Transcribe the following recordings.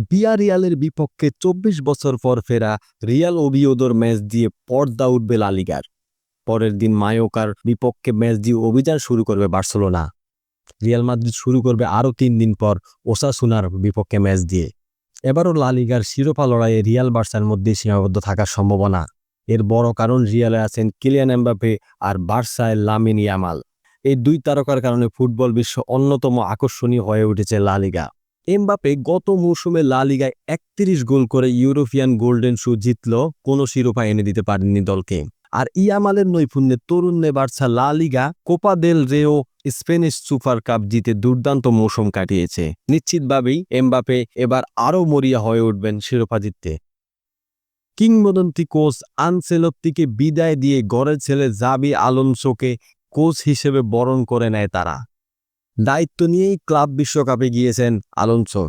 ভিয়ারিয়ালের বিপক্ষে ২৪ বছর পর ফেরা রিয়াল ওভিয়েদোর ম্যাচ দিয়ে পর্দা উঠবে লা লিগার। পরের দিন মায়োর্কার বিপক্ষে ম্যাচ দিয়ে অভিযান শুরু করবে বার্সেলোনা। রিয়াল মাদ্রিদ শুরু করবে আরও ৩ দিন পর ওসাসুনার বিপক্ষে ম্যাচ দিয়ে। এবারও লা লিগার শিরোপা লড়াইয়ে রিয়াল বার্সার মধ্যে সীমাবদ্ধ থাকার সম্ভাবনা। এর বড় কারণ রিয়ালে আছেন কিলিয়ান এমবাপ্পে আর বার্সায় লামিন ইয়ামাল। এই দুই তারকার কারণে ফুটবল বিশ্ব অন্যতম আকর্ষণীয় হয়ে উঠেছে লা লিগা। এমবাপ্পে গত মৌসুমে লা লিগায় ৩১ গোল করে ইউরোপিয়ান গোল্ডেন শু জিতল, কোনো শিরোপা এনে দিতে পারেনি দলকে। আর ইয়ামালের নৈপুণ্যে তরুণে Barca La Liga, Copa del Rey, Spanish Super Cup জিতে দুর্দান্ত মৌসুম কাটিয়েছে। নিশ্চিতভাবেই এমবাপ্পে এবার আরও মরিয়া হয়ে উঠবেন শিরোপা জিততে। কিংবদন্তি কোচ আনচেলত্তিকে বিদায় দিয়ে গড়ের ছেলে জাবি আলোনসোকে কোচ হিসেবে বরণ করে নেয় তারা। দায়িত্ব নিয়েই ক্লাব বিশ্বকাপে গিয়েছেন আলোনসো।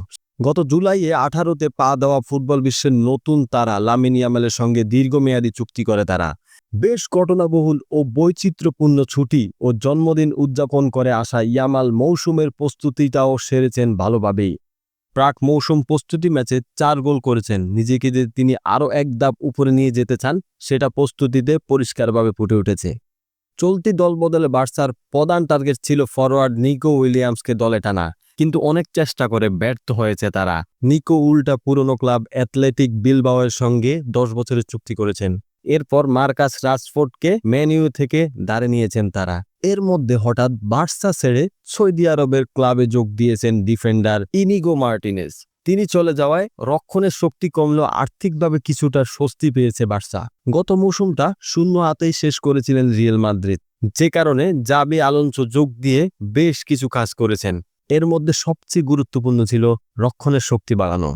গত জুলাইয়ে 18তে পা দেওয়া ফুটবল বিশ্বের নতুন তারা লামিন ইয়ামালের সঙ্গে দীর্ঘমেয়াদী চুক্তি করে তারা। বেশ ঘটনাবহুল ও বৈচিত্র্যপূর্ণ ছুটি ও জন্মদিন উদযাপন করে আসা ইয়ামাল মৌসুমের প্রস্তুতিটাও সেরেছেন ভালোভাবেই। প্রাক মৌসুম প্রস্তুতি ম্যাচে 4 গোল করেছেন। নিজেকে যে তিনি আরও এক ধাপ উপরে নিয়ে যেতে চান, সেটা প্রস্তুতিতে পরিষ্কারভাবে ফুটে উঠেছে। চলতি দল বদলে বার্সার প্রধান টার্গেট ছিল ফরওয়ার্ড নিকো উইলিয়ামসকে দলে টানা, কিন্তু অনেক চেষ্টা করে ব্যর্থ হয়েছে তারা। নিকো উল্টা পুরনো ক্লাব অ্যাথলেটিক বিলবাওয়ের সঙ্গে 10 বছরের চুক্তি করেছেন। এরপর মার্কাস রাশফোর্ডকে ম্যান ইউ থেকে ধারে নিয়েছেন তারা। এর মধ্যে হঠাৎ বার্সা ছেড়ে সৌদি আরবের ক্লাবে যোগ দিয়েছেন ডিফেন্ডার ইনিগো মার্টিনেজ। তিনি চলে যাওয়ায় রক্ষণের শক্তি কমলেও আর্থিকভাবে কিছুটা স্বস্তি পেয়েছে বার্সা। গত মৌসুমটা শূন্য হাতেই শেষ করেছিলেন রিয়াল মাদ্রিদ, যে কারণে জাবি আলোনসো যোগ দিয়ে বেশ কিছু কাজ করেছেন। এর মধ্যে সবচেয়ে গুরুত্বপূর্ণ ছিল রক্ষণের শক্তি বাড়ানো।